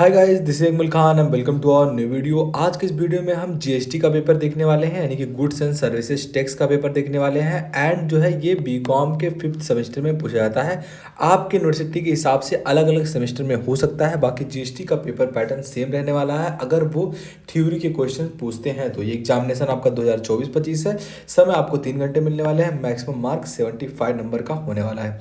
Hi guys, this is Akmal Khan and welcome to our new video. आज के इस video में हम जीएसटी का पेपर देखने वाले हैं, यानी कि गुड्स एंड सर्विसेज टैक्स का पेपर देखने वाले हैं। एंड जो है ये बीकॉम के 5th सेमेस्टर में पूछा जाता है। आपके यूनिवर्सिटी के हिसाब से अलग अलग सेमेस्टर में हो सकता है, बाकी जीएसटी का पेपर पैटर्न सेम रहने वाला है। अगर वो थ्योरी के क्वेश्चन पूछते हैं तो ये एग्जामिनेशन आपका 2024-25 है। समय आपको 3 घंटे मिलने वाले हैं। मैक्सिमम मार्क 75 नंबर का होने वाला है।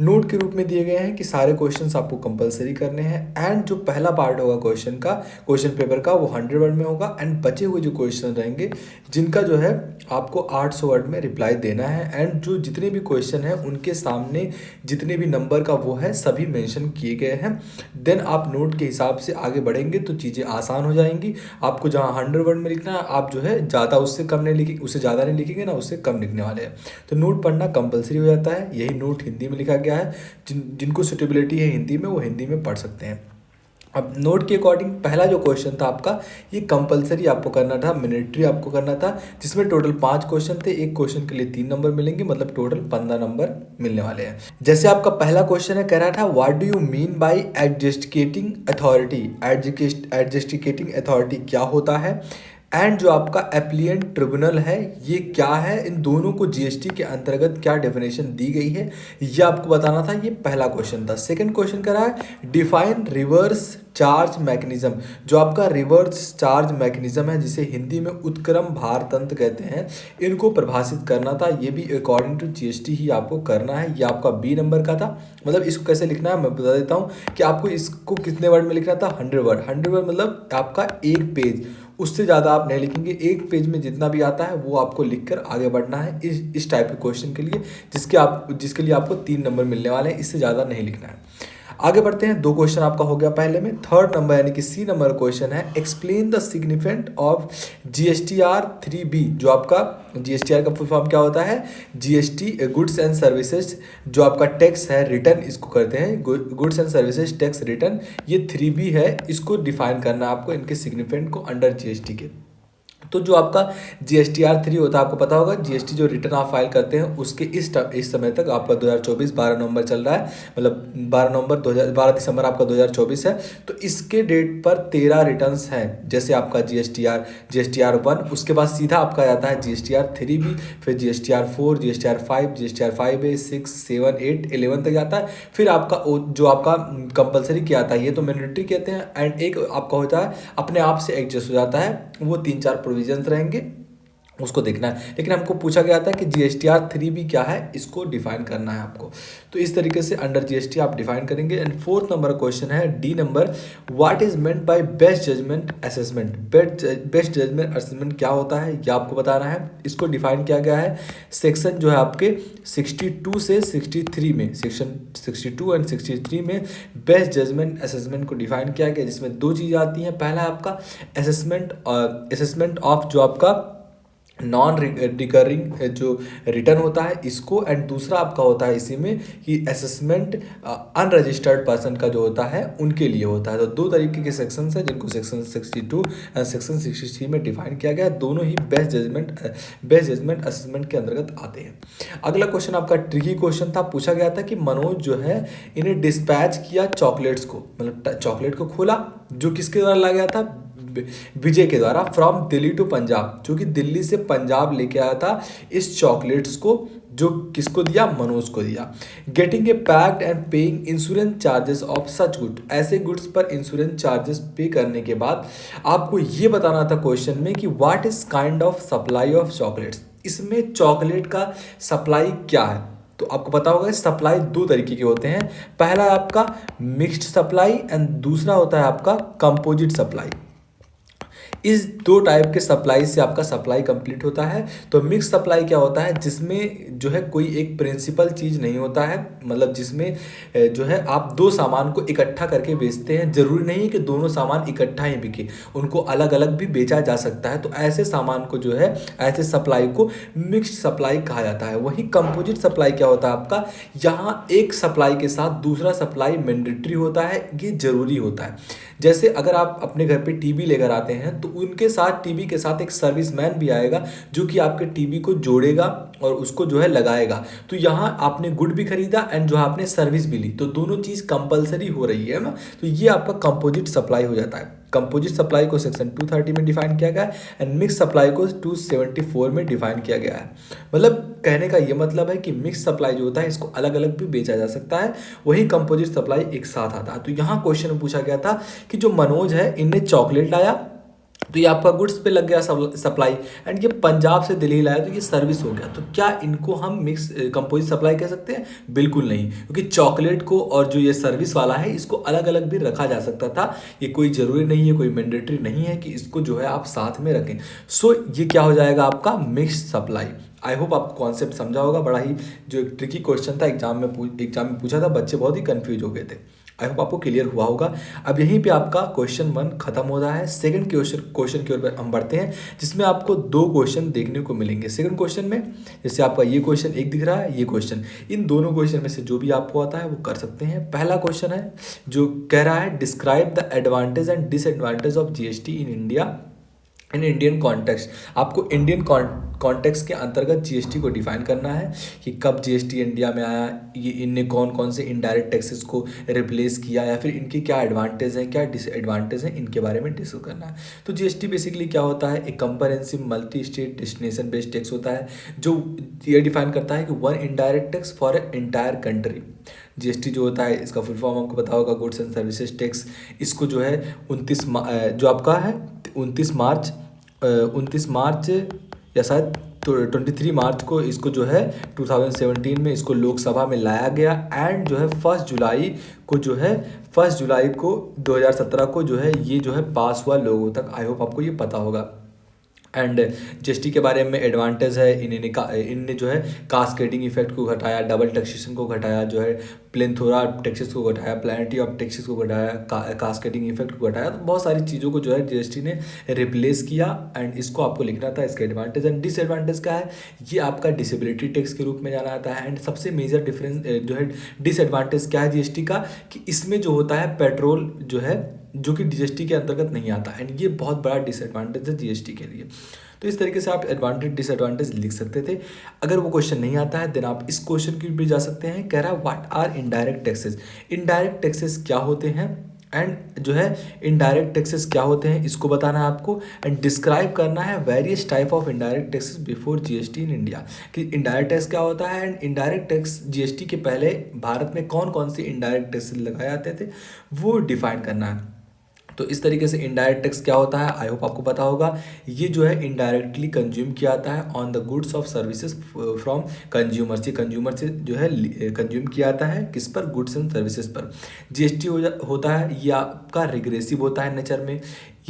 नोट के रूप में दिए गए हैं कि सारे क्वेश्चंस आपको कंपलसरी करने हैं। एंड जो पहला पार्ट होगा क्वेश्चन पेपर का, वो 100 वर्ड में होगा। एंड बचे हुए जो क्वेश्चन रहेंगे जिनका जो है आपको 800 वर्ड में रिप्लाई देना है। एंड जो जितने भी क्वेश्चन हैं उनके सामने जितने भी नंबर का वो है सभी मेंशन किए गए हैं। देन आप नोट के हिसाब से आगे बढ़ेंगे तो चीज़ें आसान हो जाएंगी। आपको जहाँ 100 वर्ड में लिखना है, आप जो है ज़्यादा उससे कम नहीं लिखेंगे, उससे ज़्यादा नहीं लिखेंगे ना, उससे कम लिखने वाले हैं। तो नोट पढ़ना कंपलसरी हो जाता है। यही नोट हिंदी में लिखा गया है। जिनको सुटेबिलिटी है हिंदी में, वो हिंदी में पढ़ सकते हैं। अब नोट के अकॉर्डिंग पहला जो क्वेश्चन था आपका, ये कंपलसरी आपको करना था, मिलिट्री आपको करना था, जिसमें टोटल 5 क्वेश्चन थे। एक क्वेश्चन के लिए 3 नंबर मिलेंगे, मतलब टोटल 15 नंबर मिलने वाले हैं। जैसे आपका पहला क्वेश्चन है, कह रहा था what do you mean by adjudicating authority. Adjudicating authority क्या होता है। एंड जो आपका एप्लिएंट ट्रिब्यूनल है ये क्या है, इन दोनों को जीएसटी के अंतर्गत क्या डेफिनेशन दी गई है, ये आपको बताना था। ये पहला क्वेश्चन था। सेकंड क्वेश्चन कह रहा है डिफाइन रिवर्स चार्ज मैकेनिज्म। जो आपका रिवर्स चार्ज मैकेनिज्म है, जिसे हिंदी में उत्क्रम भार तंत्र कहते हैं, इनको परिभाषित करना था। ये भी अकॉर्डिंग टू जीएसटी ही आपको करना है। ये आपका बी नंबर का था। मतलब इसको कैसे लिखना है मैं बता देता हूँ कि आपको इसको कितने वर्ड में लिखना था, 100 वर्ड। 100 वर्ड मतलब आपका एक पेज, उससे ज़्यादा आप नहीं लिखेंगे। एक पेज में जितना भी आता है वो आपको लिखकर आगे बढ़ना है इस टाइप के क्वेश्चन के लिए, जिसके लिए आपको 3 नंबर मिलने वाले हैं। इससे ज़्यादा नहीं लिखना है। आगे बढ़ते हैं। 2 क्वेश्चन आपका हो गया पहले में। थर्ड नंबर यानी कि सी नंबर क्वेश्चन है explain the significant of GSTR 3B। जो आपका जीएसटीआर का फुल फॉर्म क्या होता है, जीएसटी गुड्स एंड सर्विसेज जो आपका टैक्स है रिटर्न, इसको करते हैं goods and services tax return. ये 3B है, इसको डिफाइन करना है आपको, इनके सिग्निफिकेंट को अंडर जीएसटी के। तो जो आपका जीएसटीआर 3 होता है, आपको पता होगा जीएसटी जो रिटर्न आप फाइल करते हैं उसके इस समय तक आपका 2024 12 नवंबर चल रहा है, मतलब 12 दिसंबर आपका 2024 है। तो इसके डेट पर 13 रिटर्न्स हैं। जैसे आपका जीएसटीआर 1, उसके बाद सीधा आपका आता है जीएसटीआर 3B, फिर जीएसटीआर 4, जीएसटीआर 5, जीएसटीआर 5A, 6, 7, 8, 11 तक जाता है। फिर आपका जो आपका कंपलसरी किया आता है, ये तो मैंडेटरी कहते हैं। एंड एक आपका होता है अपने आप से एडजस्ट हो जाता है, वो 3-4 प्रोविजंस रहेंगे, उसको देखना है। लेकिन हमको पूछा गया था कि जीएसटीआर 3B क्या है, इसको डिफाइन करना है आपको। तो इस तरीके से अंडर जीएसटी आप डिफाइन करेंगे। एंड फोर्थ नंबर क्वेश्चन है D number, what is meant by best judgment assessment. Best judgment assessment क्या होता है ये आपको बताना है। इसको डिफाइन किया गया है सेक्शन जो है आपके 62 से 63 में, सेक्शन 62 एंड 63 में बेस्ट जजमेंट असेसमेंट को डिफाइन किया गया, जिसमें 2 चीज़ आती हैं। पहला आपका असेसमेंट ऑफ जो आपका नॉन रिकरिंग जो रिटर्न होता है इसको, एंड दूसरा आपका होता है इसी में कि असेसमेंट अनरजिस्टर्ड पर्सन का जो होता है उनके लिए होता है। तो 2 तरीके के सेक्शंस हैं जिनको सेक्शन 62 एंड सेक्शन 63 में डिफाइन किया गया है। दोनों ही बेस्ट जजमेंट असेसमेंट के अंतर्गत आते हैं। अगला क्वेश्चन आपका ट्रिकी क्वेश्चन था। पूछा गया था कि मनोज जो है इन्हें डिस्पैच किया चॉकलेट्स को, मतलब चॉकलेट को खोला, जो किसके द्वारा लाया गया था, विजय के द्वारा, फ्रॉम दिल्ली टू पंजाब, जो कि दिल्ली से पंजाब लेके आया था इस चॉकलेट्स को, जो किसको दिया, मनोज को दिया। Getting a packed and paying insurance charges of such good. ऐसे गुड्स पर इंश्योरेंस चार्जेस पे करने के बाद आपको ये बताना था क्वेश्चन में कि what is kind of supply of chocolates. इसमें चॉकलेट का सप्लाई क्या है। तो आपको पता होगा सप्लाई 2 तरीके के होते हैं। पहला है आपका मिक्स्ड सप्लाई एंड दूसरा होता है आपका कंपोजिट सप्लाई। इस 2 टाइप के सप्लाई से आपका सप्लाई कंप्लीट होता है। तो मिक्स सप्लाई क्या होता है, जिसमें जो है कोई एक प्रिंसिपल चीज़ नहीं होता है, मतलब जिसमें जो है आप 2 सामान को इकट्ठा करके बेचते हैं। जरूरी नहीं है कि दोनों सामान इकट्ठा ही बिके, उनको अलग अलग भी बेचा जा सकता है। तो ऐसे सामान को जो है, ऐसे सप्लाई को मिक्स्ड सप्लाई कहा जाता है। वही कंपोजिट सप्लाई क्या होता है आपका, यहाँ एक सप्लाई के साथ दूसरा सप्लाई मैंडेटरी होता है, ये जरूरी होता है। जैसे अगर आप अपने घर पे टीवी लेकर आते हैं तो उनके साथ टीवी के साथ एक सर्विसमैन भी आएगा जो कि आपके टीवी को जोड़ेगा और उसको जो है लगाएगा। तो यहाँ आपने गुड भी खरीदा एंड जो है आपने सर्विस भी ली, तो दोनों चीज़ कंपलसरी हो रही है ना। तो ये आपका कंपोजिट सप्लाई हो जाता है। कंपोजिट सप्लाई को सेक्शन 230 में डिफाइन किया गया है एंड मिक्स सप्लाई को 274 में डिफाइन किया गया है। मतलब कहने का ये मतलब है कि मिक्स सप्लाई जो होता है इसको अलग अलग भी बेचा जा सकता है, वही कंपोजिट सप्लाई एक साथ आता है। तो यहाँ क्वेश्चन में पूछा गया था कि जो मनोज है इनने चॉकलेट लाया तो ये आपका गुड्स पे लग गया सप्लाई, एंड ये पंजाब से दिल्ली लाया तो ये सर्विस हो गया। तो क्या इनको हम मिक्स कंपोजिट सप्लाई कह सकते हैं? बिल्कुल नहीं, क्योंकि चॉकलेट को और जो ये सर्विस वाला है इसको अलग अलग भी रखा जा सकता था। ये कोई ज़रूरी नहीं है, कोई मैंडेटरी नहीं है कि इसको जो है आप साथ में रखें। सो ये क्या हो जाएगा आपका मिक्स सप्लाई। आई होप आपको कॉन्सेप्ट समझा होगा। बड़ा ही जो एक ट्रिकी क्वेश्चन था, एग्जाम में पूछा था, बच्चे बहुत ही कंफ्यूज हो गए थे। आई होप आपको क्लियर हुआ होगा। अब यहीं पे आपका क्वेश्चन 1 खत्म हो रहा है। सेकंड क्वेश्चन की ओर हम बढ़ते हैं, जिसमें आपको 2 क्वेश्चन देखने को मिलेंगे। सेकंड क्वेश्चन में जैसे आपका ये क्वेश्चन एक दिख रहा है, ये क्वेश्चन, इन दोनों क्वेश्चन में से जो भी आपको आता है वो कर सकते हैं। पहला क्वेश्चन है जो कह रहा है describe the advantage and disadvantage of GST in India in Indian context. आपको इंडियन कॉन्टेक्स्ट के अंतर्गत जीएसटी को डिफाइन करना है कि कब जीएसटी इंडिया में आया, ये इनने कौन कौन से इनडायरेक्ट टैक्सेस को रिप्लेस किया, या फिर इनके क्या एडवांटेज हैं, क्या डिसएडवांटेज हैं, इनके बारे में डिस्कस करना है। तो जीएसटी बेसिकली क्या होता है? एक comprehensive multi state destination based tax होता है, जो ये डिफाइन करता है कि one indirect tax for a entire country. GST जो होता है इसका फुल फॉर्म आपको पता होगा, गुड्स एंड सर्विसेज टैक्स। इसको जो है 29 जो आपका है 29 मार्च या शायद 23 मार्च को इसको जो है 2017 में इसको लोकसभा में लाया गया, एंड जो है 1 जुलाई को जो है 1 जुलाई को 2017 को जो है ये जो है पास हुआ लोगों तक। आई होप आपको ये पता होगा। एंड जीएसटी के बारे में एडवांटेज है, इनने जो है कास्केडिंग इफेक्ट को घटाया, डबल टैक्सेशन को घटाया, जो है प्लेनथोरा टैक्सेस को घटाया, प्लानिटी ऑफ टैक्सेस को घटाया, कास्केडिंग इफेक्ट को घटाया। तो बहुत सारी चीज़ों को जो है जीएसटी ने रिप्लेस किया, एंड इसको आपको लिखना था। इसका एडवांटेज एंड डिसएडवांटेज क्या है, ये आपका डिसेबिलिटी टैक्स के रूप में जाना जाता है। एंड सबसे मेजर डिफरेंस जो है डिसएडवांटेज क्या है जीएसटी का, कि इसमें जो होता है पेट्रोल जो है जो कि जीएसटी के अंतर्गत नहीं आता, एंड ये बहुत बड़ा डिसएडवांटेज है जीएसटी के लिए। तो इस तरीके से आप एडवांटेज डिसएडवांटेज लिख सकते थे। अगर वो क्वेश्चन नहीं आता है देन आप इस क्वेश्चन की भी जा सकते हैं। कह रहा है what are indirect taxes. Indirect taxes क्या होते हैं, एंड जो है इनडायरेक्ट टैक्सेस क्या होते हैं इसको बताना है आपको, एंड डिस्क्राइब करना है various type of indirect taxes before GST in India, कि इनडायरेक्ट टैक्स क्या होता है, एंड इनडायरेक्ट टैक्स जीएसटी के पहले भारत में कौन कौन से इनडायरेक्ट टैक्सेस लगाए जाते थे वो डिफाइन करना है। तो इस तरीके से इनडायरेक्ट टैक्स क्या होता है, आई होप आपको पता होगा। ये जो है इनडायरेक्टली कंज्यूम किया जाता है on the goods of services from consumer से, जो है कंज्यूम किया जाता है किस पर, गुड्स एंड सर्विसेज पर। जीएसटी होता है ये आपका रिग्रेसिव होता है नेचर में।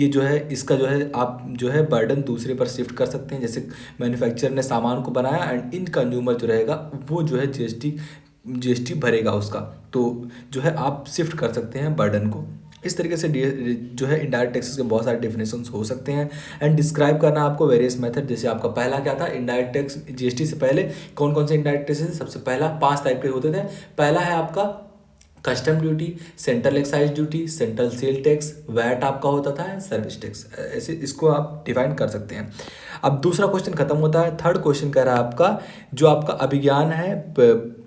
ये जो है इसका जो है आप जो है बर्डन दूसरे पर शिफ्ट कर सकते हैं, जैसे मैन्युफैक्चरर ने सामान को बनाया एंड इन कंज्यूमर जो रहेगा वो जो है जीएसटी भरेगा उसका। तो जो है आप शिफ्ट कर सकते हैं बर्डन को। इस तरीके से जो है इनडायरेक्ट टैक्सेस के बहुत सारे डेफिनेशंस हो सकते हैं, एंड डिस्क्राइब करना आपको वेरियस मेथड। जैसे आपका पहला क्या था, इनडायरेक्ट टैक्स जीएसटी से पहले कौन कौन से इनडायरेक्ट टैक्सेस, सबसे पहला 5 टाइप के होते थे। पहला है आपका custom duty, central excise duty, central sale tax, VAT आपका होता था, सर्विस टैक्स। ऐसे इसको आप डिफाइन कर सकते हैं। अब दूसरा क्वेश्चन खत्म होता है। थर्ड क्वेश्चन कह रहा है आपका जो आपका अभिज्ञान है,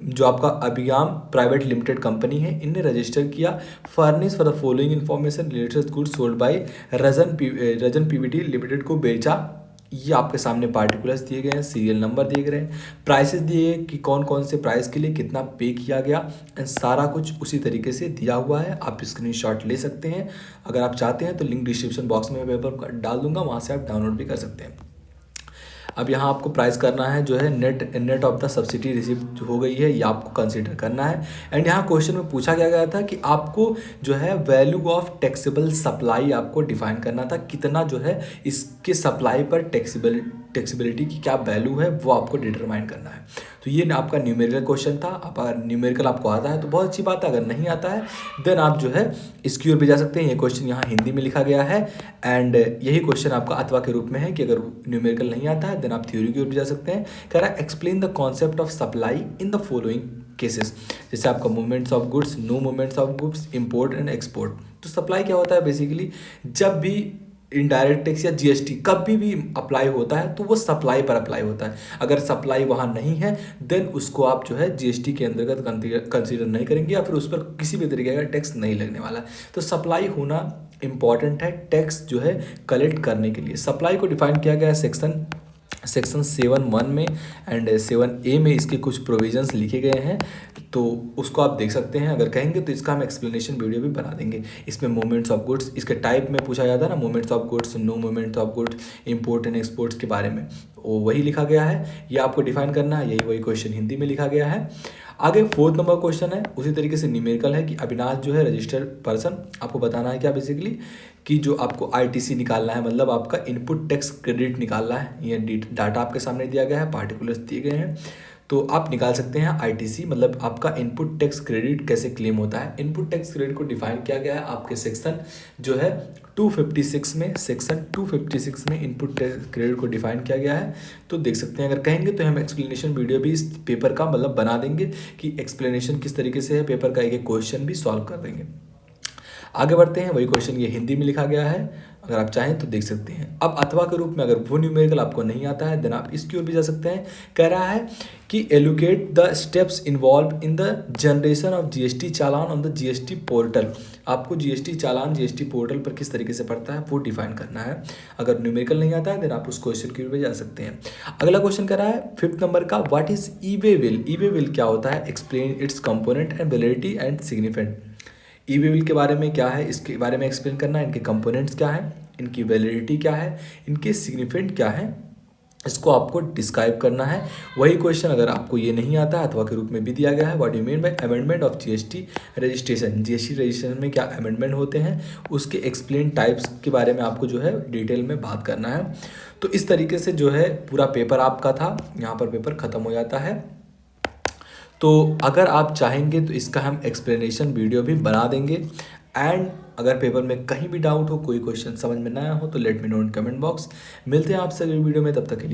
जो आपका अभिज्ञान प्राइवेट लिमिटेड कंपनी है, इनने रजिस्टर किया furnish for the following information related goods sold by Rajan PVT limited को बेचा। ये आपके सामने पार्टिकुलर्स दिए गए हैं, सीरियल नंबर दिए गए हैं, प्राइसेस दिए कि कौन कौन से प्राइस के लिए कितना पे किया गया, एंड सारा कुछ उसी तरीके से दिया हुआ है। आप स्क्रीनशॉट ले सकते हैं अगर आप चाहते हैं तो, लिंक डिस्क्रिप्शन बॉक्स में पेपर डाल दूंगा, वहाँ से आप डाउनलोड भी कर सकते हैं। अब यहाँ आपको प्राइस करना है जो है net of the subsidy receipt हो गई है, ये आपको कंसीडर करना है। एंड यहाँ क्वेश्चन में पूछा गया था कि आपको जो है वैल्यू ऑफ टैक्सेबल सप्लाई आपको डिफाइन करना था, कितना जो है इसके सप्लाई पर टैक्सेबिलिटी की क्या वैल्यू है वो आपको डिटरमाइन करना है। तो ये आपका न्यूमेरिकल क्वेश्चन था। अब अगर न्यूमेरिकल आपको आता है तो बहुत अच्छी बात है, अगर नहीं आता है देन आप जो है इसकी ओर भी जा सकते हैं। ये क्वेश्चन यहाँ हिंदी में लिखा गया है, एंड यही क्वेश्चन आपका अथवा के रूप में है कि अगर न्यूमेरिकल नहीं आता है देन आप थ्योरी की ओर भी जा सकते हैं। कह रहा है explain the concept of supply in the following cases. जैसे आपका movements of goods, no movements of goods, import and export. तो सप्लाई क्या होता है बेसिकली, जब भी इनडायरेक्ट टैक्स या जीएसटी कभी भी अप्लाई होता है तो वो सप्लाई पर अप्लाई होता है। अगर सप्लाई वहाँ नहीं है देन उसको आप जो है जीएसटी के अंतर्गत कंसीडर नहीं करेंगे या फिर उस पर किसी भी तरीके का टैक्स नहीं लगने वाला। तो सप्लाई होना इंपॉर्टेंट है टैक्स जो है कलेक्ट करने के लिए। सप्लाई को डिफाइन किया गया है सेक्शन 7(1) में एंड 7(a) में इसके कुछ प्रोविजंस लिखे गए हैं, तो उसको आप देख सकते हैं। अगर कहेंगे तो इसका हम एक्सप्लेनेशन वीडियो भी बना देंगे। इसमें मूवमेंट्स ऑफ गुड्स, इसके टाइप में पूछा जाता है ना, movements of goods, no movements of goods, import and exports के बारे में वो वही लिखा गया है। ये आपको डिफाइन करना है, यही वही क्वेश्चन हिंदी में लिखा गया है। आगे 4th नंबर क्वेश्चन है, उसी तरीके से न्यूमेरिकल है कि अविनाश जो है रजिस्टर्ड पर्सन, आपको बताना है क्या बेसिकली कि जो आपको आईटीसी निकालना है, मतलब आपका इनपुट टैक्स क्रेडिट निकालना है। ये डाटा आपके सामने दिया गया है, पार्टिकुलर्स दिए गए हैं, तो आप निकाल सकते हैं आईटीसी, मतलब आपका इनपुट टैक्स क्रेडिट कैसे क्लेम होता है। इनपुट टैक्स क्रेडिट को डिफाइन किया गया है आपके सेक्शन जो है 256 में, सेक्शन 256 में इनपुट टैक्स क्रेडिट को डिफाइन किया गया है। तो देख सकते हैं, अगर कहेंगे तो हम एक्सप्लेनेशन वीडियो भी इस पेपर का मतलब बना देंगे कि एक्सप्लेनेशन किस तरीके से है, पेपर का एक क्वेश्चन भी सॉल्व कर देंगे। आगे बढ़ते हैं, वही क्वेश्चन ये हिंदी में लिखा गया है, अगर आप चाहें तो देख सकते हैं। अब अथवा के रूप में अगर वो न्यूमेरिकल आपको नहीं आता है देन आप इसकी ओर भी जा सकते हैं। कह रहा है कि allocate the steps involve in the generation of GST challan on the GST portal. आपको जीएसटी चालान जीएसटी पोर्टल पर किस तरीके से पड़ता है वो डिफाइन करना है। अगर न्यूमेरिकल नहीं आता है देन आप उस क्वेश्चन की ओर भी जा सकते हैं। अगला क्वेश्चन कह रहा है 5th नंबर का, what is E way bill. E way bill क्या होता है, explain it's component and validity and significant. E way bill के बारे में क्या है, इसके बारे में एक्सप्लेन करना है, इनके कंपोनेंट्स क्या है, इनकी वैलिडिटी क्या है, इनके सिग्निफिकेंट क्या है, इसको आपको डिस्क्राइब करना है। वही क्वेश्चन अगर आपको ये नहीं आता है अथवा के रूप में भी दिया गया है, what you mean bye amendment of GST registration. GST registration में क्या अमेंडमेंट होते हैं, उसके एक्सप्लेन टाइप्स के बारे में आपको जो है डिटेल में बात करना है। तो इस तरीके से जो है पूरा पेपर आपका था, यहाँ पर पेपर ख़त्म हो जाता है। तो अगर आप चाहेंगे तो इसका हम एक्सप्लेनेशन वीडियो भी बना देंगे। एंड अगर पेपर में कहीं भी डाउट हो, कोई क्वेश्चन समझ में ना आया हो तो let me know in comment box. मिलते हैं आपसे अगली वीडियो में, तब तक के लिए।